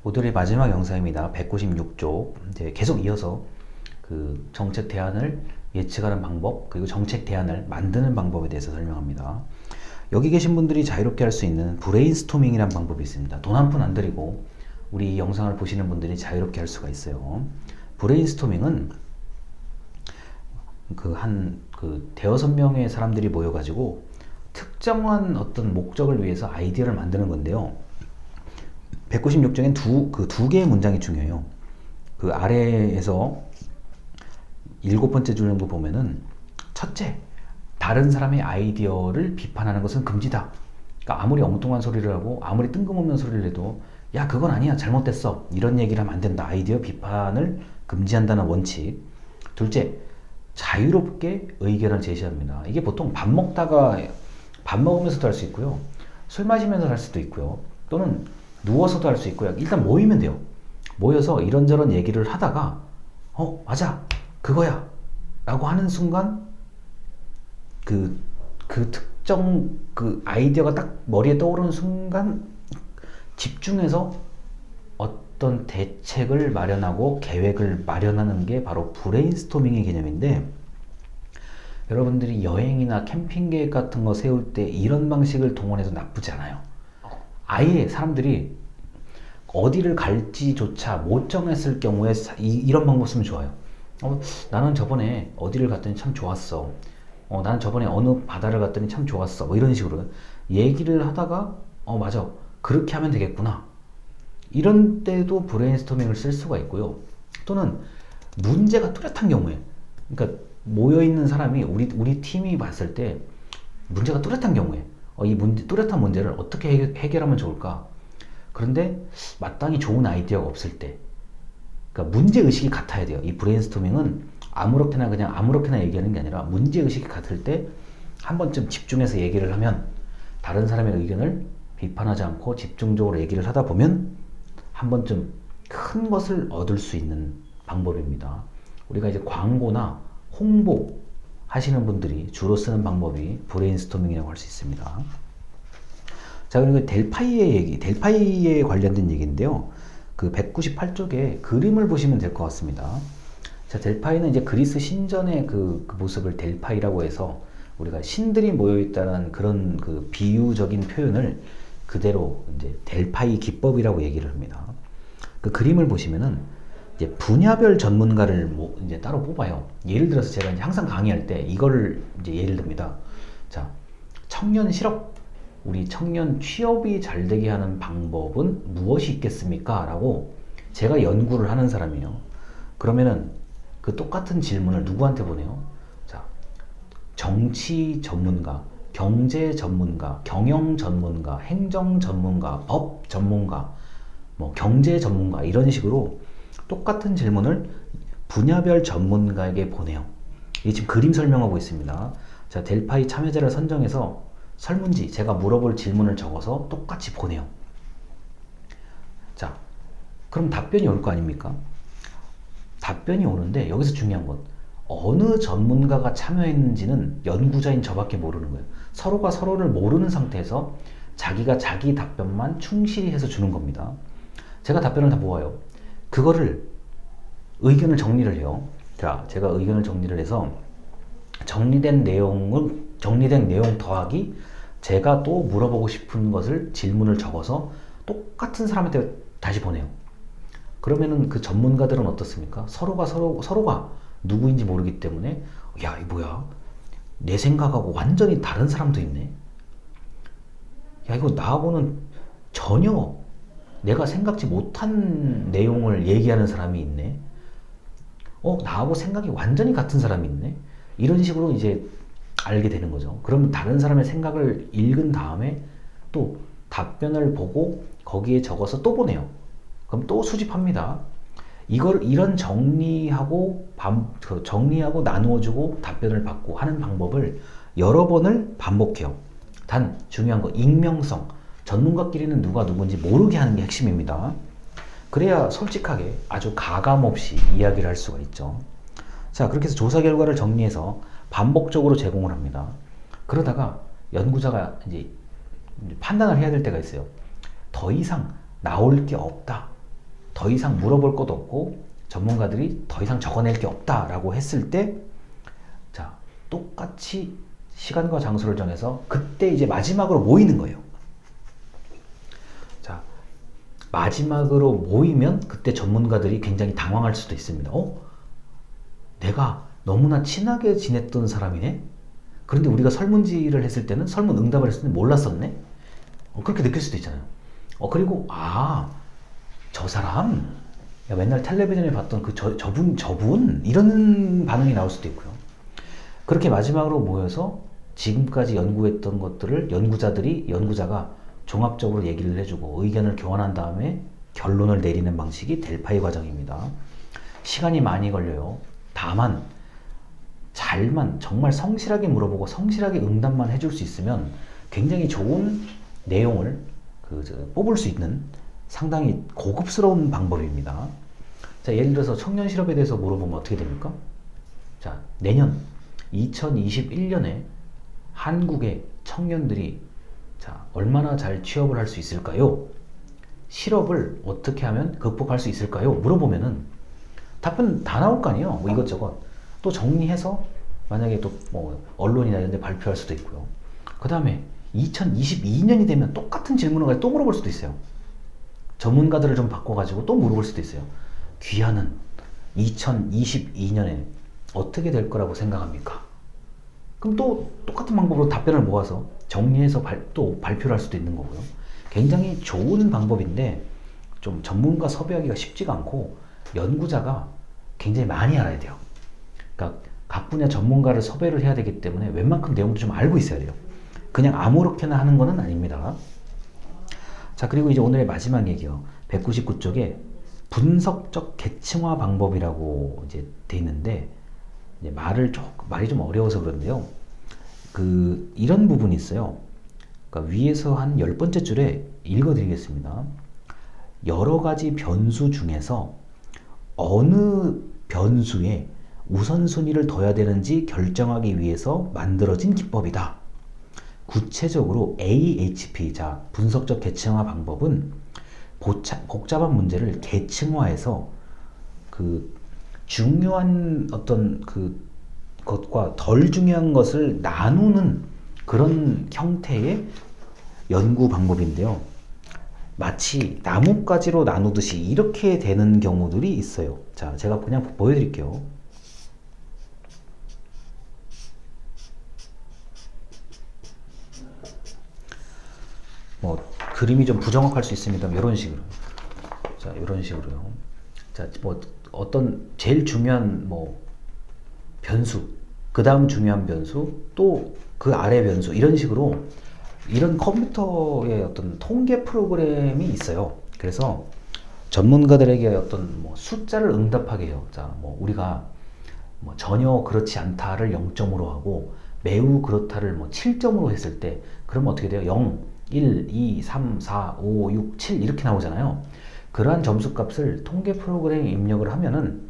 오늘의 마지막 영상입니다. 196쪽. 이제 계속 이어서 그 정책 대안을 예측하는 방법, 그리고 정책 대안을 만드는 방법에 대해서 설명합니다. 여기 계신 분들이 자유롭게 할 수 있는 브레인스토밍이라는 방법이 있습니다. 돈 한 푼 안 들이고 우리 영상을 보시는 분들이 자유롭게 할 수가 있어요. 브레인스토밍은 대여섯 명의 사람들이 모여가지고 특정한 어떤 목적을 위해서 아이디어를 만드는 건데요. 196쪽엔 두 개의 문장이 중요해요. 그 아래에서 7번째 줄 정도 보면은, 첫째, 다른 사람의 아이디어를 비판하는 것은 금지다. 그러니까 아무리 엉뚱한 소리를 하고 아무리 뜬금없는 소리를 해도 야 그건 아니야 잘못됐어 이런 얘기를 하면 안 된다. 아이디어 비판을 금지한다는 원칙. 둘째, 자유롭게 의견을 제시합니다. 이게 보통 밥 먹으면서도 할 수 있고요, 술 마시면서 할 수도 있고요, 또는 누워서도 할 수 있고요. 일단 모이면 돼요. 모여서 이런저런 얘기를 하다가 맞아 그거야 라고 하는 순간 그 특정 그 아이디어가 딱 머리에 떠오르는 순간 집중해서 어떤 대책을 마련하고 계획을 마련하는 게 바로 브레인스토밍의 개념인데, 여러분들이 여행이나 캠핑 계획 같은 거 세울 때 이런 방식을 동원해도 나쁘지 않아요. 아예 사람들이 어디를 갈지조차 못 정했을 경우에 이런 방법 쓰면 좋아요. 나는 저번에 어디를 갔더니 참 좋았어. 나는 저번에 어느 바다를 갔더니 참 좋았어. 뭐 이런 식으로 얘기를 하다가 맞아 그렇게 하면 되겠구나. 이런 때도 브레인스토밍을 쓸 수가 있고요. 또는 문제가 뚜렷한 경우에, 그러니까 모여있는 사람이 우리 팀이 봤을 때 문제가 뚜렷한 경우에 뚜렷한 문제를 어떻게 해결하면 좋을까? 그런데 마땅히 좋은 아이디어가 없을 때, 그러니까 문제의식이 같아야 돼요. 이 브레인스토밍은 아무렇게나 얘기하는 게 아니라 문제의식이 같을 때 한 번쯤 집중해서 얘기를 하면, 다른 사람의 의견을 비판하지 않고 집중적으로 얘기를 하다 보면 한 번쯤 큰 것을 얻을 수 있는 방법입니다. 우리가 이제 광고나 홍보 하시는 분들이 주로 쓰는 방법이 브레인스토밍이라고 할 수 있습니다. 자, 그리고 델파이에 관련된 얘기인데요. 그 198쪽에 그림을 보시면 될 것 같습니다. 자, 델파이는 이제 그리스 신전의 그 모습을 델파이라고 해서 우리가 신들이 모여있다는 그런 그 비유적인 표현을 그대로 이제 델파이 기법이라고 얘기를 합니다. 그 그림을 보시면은 이제 분야별 전문가를 이제 따로 뽑아요. 예를 들어서 제가 이제 항상 강의할 때 이거를 이제 예를 듭니다. 자, 청년 실업, 우리 청년 취업이 잘 되게 하는 방법은 무엇이 있겠습니까? 라고 제가 연구를 하는 사람이에요. 그러면은 그 똑같은 질문을 누구한테 보내요? 자, 정치 전문가, 경제 전문가, 경영 전문가, 행정 전문가, 법 전문가, 뭐 경제 전문가, 이런 식으로 똑같은 질문을 분야별 전문가에게 보내요. 이게 지금 그림 설명하고 있습니다. 자, 델파이 참여자를 선정해서 설문지, 제가 물어볼 질문을 적어서 똑같이 보내요. 자, 그럼 답변이 올 거 아닙니까? 답변이 오는데 여기서 중요한 건 어느 전문가가 참여했는지는 연구자인 저밖에 모르는 거예요. 서로가 서로를 모르는 상태에서 자기가 자기 답변만 충실히 해서 주는 겁니다. 제가 답변을 다 모아요. 그거를 의견을 정리를 해요. 자, 제가 의견을 정리를 해서 정리된 내용 더하기 제가 또 물어보고 싶은 것을 질문을 적어서 똑같은 사람한테 다시 보내요. 그러면은 그 전문가들은 어떻습니까? 서로가 누구인지 모르기 때문에 야, 이 뭐야? 내 생각하고 완전히 다른 사람도 있네. 야, 이거 나하고는 전혀 내가 생각지 못한 내용을 얘기하는 사람이 있네. 나하고 생각이 완전히 같은 사람이 있네. 이런 식으로 이제 알게 되는 거죠. 그러면 다른 사람의 생각을 읽은 다음에 또 답변을 보고 거기에 적어서 또 보내요. 그럼 또 수집합니다. 이런 정리하고 나누어주고 답변을 받고 하는 방법을 여러 번을 반복해요. 단 중요한 거, 익명성. 전문가끼리는 누가 누군지 모르게 하는 게 핵심입니다. 그래야 솔직하게 아주 가감 없이 이야기를 할 수가 있죠. 자, 그렇게 해서 조사 결과를 정리해서 반복적으로 제공을 합니다. 그러다가 연구자가 이제 판단을 해야 될 때가 있어요. 더 이상 나올 게 없다. 더 이상 물어볼 것도 없고 전문가들이 더 이상 적어낼 게 없다라고 했을 때, 자, 똑같이 시간과 장소를 정해서 그때 이제 마지막으로 모이는 거예요. 자, 마지막으로 모이면 그때 전문가들이 굉장히 당황할 수도 있습니다. 내가 너무나 친하게 지냈던 사람이네? 그런데 우리가 설문지를 했을 때는, 설문 응답을 했을 때는 몰랐었네? 그렇게 느낄 수도 있잖아요. 그리고 저 사람, 야, 맨날 텔레비전에 봤던 저분 이런 반응이 나올 수도 있고요. 그렇게 마지막으로 모여서 지금까지 연구했던 것들을 연구자가 종합적으로 얘기를 해주고 의견을 교환한 다음에 결론을 내리는 방식이 델파이 과정입니다. 시간이 많이 걸려요. 다만 정말 성실하게 물어보고 성실하게 응답만 해줄 수 있으면 굉장히 좋은 내용을 뽑을 수 있는 상당히 고급스러운 방법입니다. 자, 예를 들어서 청년 실업에 대해서 물어보면 어떻게 됩니까? 자, 내년 2021년에 한국의 청년들이 얼마나 잘 취업을 할 수 있을까요? 실업을 어떻게 하면 극복할 수 있을까요? 물어보면은 답은 다 나올 거 아니에요. 이것저것 또 정리해서 만약에 또 언론이나 이런 데 발표할 수도 있고요. 그 다음에 2022년이 되면 똑같은 질문을 또 물어볼 수도 있어요. 전문가들을 좀 바꿔가지고 또 물어볼 수도 있어요. 귀하는 2022년에 어떻게 될 거라고 생각합니까? 그럼 또 똑같은 방법으로 답변을 모아서 정리해서 또 발표를 할 수도 있는 거고요. 굉장히 좋은 방법인데 좀 전문가 섭외하기가 쉽지가 않고 연구자가 굉장히 많이 알아야 돼요. 그러니까 각 분야 전문가를 섭외를 해야 되기 때문에 웬만큼 내용도 좀 알고 있어야 돼요. 그냥 아무렇게나 하는 거는 아닙니다. 자, 그리고 이제 오늘의 마지막 얘기요. 199쪽에 분석적 계층화 방법이라고 이제 돼 있는데, 이제 말이 좀 어려워서 그런데요. 이런 부분이 있어요. 그러니까 위에서 한 10번째 줄에 읽어드리겠습니다. 여러 가지 변수 중에서 어느 변수에 우선순위를 둬야 되는지 결정하기 위해서 만들어진 기법이다. 구체적으로 AHP, 분석적 계층화 방법은 복잡한 문제를 계층화해서 중요한 어떤 것과 덜 중요한 것을 나누는 그런 형태의 연구 방법인데요. 마치 나뭇가지로 나누듯이 이렇게 되는 경우들이 있어요. 자, 제가 그냥 보여드릴게요. 그림이 좀 부정확할 수 있습니다. 이런 식으로. 자, 이런 식으로요. 자, 어떤 제일 중요한 변수, 그 다음 중요한 변수, 또 그 아래 변수, 이런 식으로 이런 컴퓨터의 어떤 통계 프로그램이 있어요. 그래서 전문가들에게 어떤 숫자를 응답하게 해요. 자, 우리가 전혀 그렇지 않다를 0점으로 하고 매우 그렇다를 7점으로 했을 때, 그럼 어떻게 돼요? 0, 1, 2, 3, 4, 5, 6, 7 이렇게 나오잖아요. 그러한 점수값을 통계 프로그램에 입력을 하면은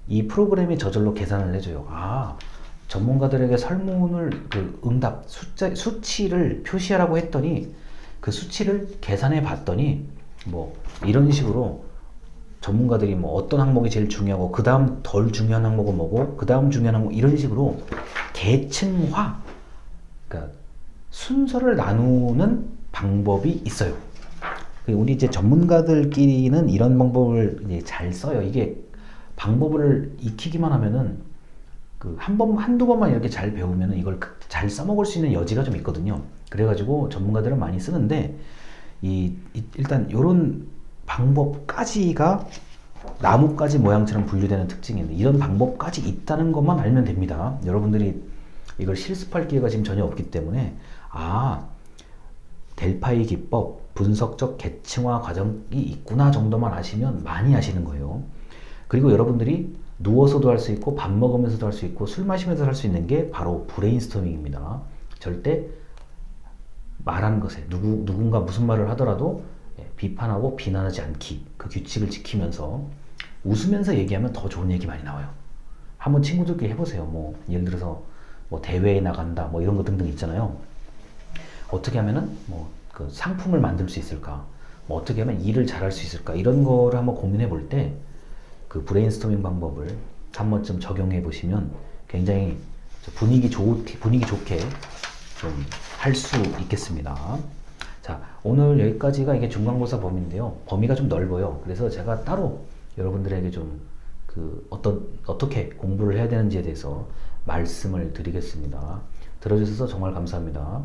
이 프로그램이 저절로 계산을 해줘요. 전문가들에게 설문을 응답 수치를 표시하라고 했더니 그 수치를 계산해 봤더니 이런 식으로 전문가들이 어떤 항목이 제일 중요하고 그 다음 덜 중요한 항목은 뭐고 그 다음 중요한 항목, 이런 식으로 계층화, 그러니까 순서를 나누는 방법이 있어요. 우리 이제 전문가들끼리는 이런 방법을 이제 잘 써요. 이게 방법을 익히기만 하면은 한두 번만 이렇게 잘 배우면은 이걸 잘 써먹을 수 있는 여지가 좀 있거든요. 그래가지고 전문가들은 많이 쓰는데, 일단 이런 방법까지가 나뭇가지 모양처럼 분류되는 특징이 있는데, 이런 방법까지 있다는 것만 알면 됩니다. 여러분들이 이걸 실습할 기회가 지금 전혀 없기 때문에 델파이 기법, 분석적 계층화 과정이 있구나 정도만 아시면 많이 아시는 거예요. 그리고 여러분들이 누워서도 할 수 있고 밥 먹으면서도 할 수 있고 술 마시면서 할 수 있는 게 바로 브레인스토밍입니다. 절대 말하는 것에 누군가 무슨 말을 하더라도 비판하고 비난하지 않기, 그 규칙을 지키면서 웃으면서 얘기하면 더 좋은 얘기 많이 나와요. 한번 친구들끼리 해보세요. 예를 들어서 대회에 나간다 이런 거 등등 있잖아요. 어떻게 하면은 그 상품을 만들 수 있을까? 뭐 어떻게 하면 일을 잘할 수 있을까 이런 거를 한번 고민해 볼 때 그 브레인스토밍 방법을 한 번쯤 적용해 보시면 굉장히 분위기 좋게 좀 할 수 있겠습니다. 자, 오늘 여기까지가 이게 중간고사 범위인데요. 범위가 좀 넓어요. 그래서 제가 따로 여러분들에게 좀 어떻게 공부를 해야 되는지에 대해서 말씀을 드리겠습니다. 들어주셔서 정말 감사합니다.